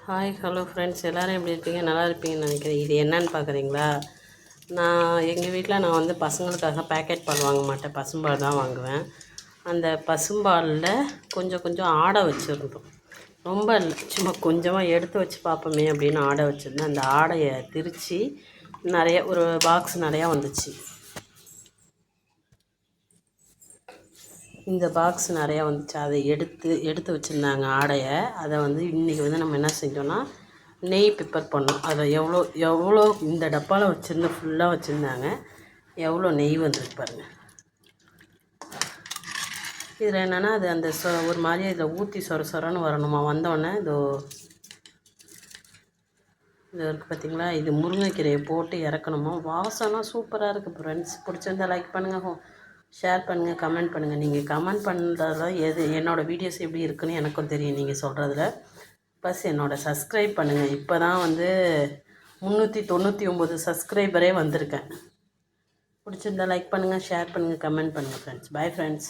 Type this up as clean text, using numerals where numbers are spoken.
Hi hello friends, எல்லோரும் எப்படி இருக்கீங்க? நல்லா இருப்பீங்கன்னு நினைக்கிறேன். இது என்னன்னு பார்க்குறீங்களா? எங்கள் வீட்டில் நான் வந்து பசங்களுக்காக பேக்கெட் பால் வாங்க மாட்டேன், பசும்பால் தான் வாங்குவேன். அந்த பசும்பாலில் கொஞ்சம் கொஞ்சம் ஆடை வச்சுருந்தோம். ரொம்ப இல்லை, சும்மா கொஞ்சமாக எடுத்து வச்சு பார்ப்போமே அப்படின்னு ஆடை வச்சுருந்தேன். அந்த ஆடையை திரித்து நிறைய ஒரு பாக்ஸ் நிறையா வந்துச்சு. இந்த பாக்ஸ் நிறையா வந்துச்சு. அதை எடுத்து வச்சுருந்தாங்க ஆடையை. அதை வந்து இன்றைக்கி வந்து நம்ம என்ன செஞ்சோன்னா நெய் ப்ரிப்பேர் பண்ணோம். அதில் எவ்வளோ இந்த டப்பாவில் வச்சுருந்து ஃபுல்லாக வச்சுருந்தாங்க. எவ்வளோ நெய் வந்துருக்கு பாருங்கள். இதில் என்னென்னா அது அந்த ஒரு மாதிரி இதில் ஊற்றி சொரன்னு வரணுமா. வந்தோடனே இது இருக்குது பார்த்தீங்களா, இது முருங்கைக்கீரையை போட்டு இறக்கணுமா. வாசம்னா சூப்பராக இருக்குது ஃப்ரெண்ட்ஸ். பிடிச்சிருந்தா லைக் பண்ணுங்கள், ஷேர் பண்ணுங்கள், கமெண்ட் பண்ணுங்கள். நீங்கள் கமெண்ட் பண்ணுறதுல என்னோடய வீடியோஸ் எப்படி இருக்குன்னு எனக்கும் தெரியும் நீங்கள் சொல்கிறதுல. ப்ளஸ் சப்ஸ்கிரைப் பண்ணுங்கள். இப்போ தான் வந்து 399 சப்ஸ்கிரைபரே வந்திருக்கேன். பிடிச்சிருந்தா லைக் பண்ணுங்கள், ஷேர் பண்ணுங்கள், கமெண்ட் பண்ணுங்கள் ஃப்ரெண்ட்ஸ். Bye friends.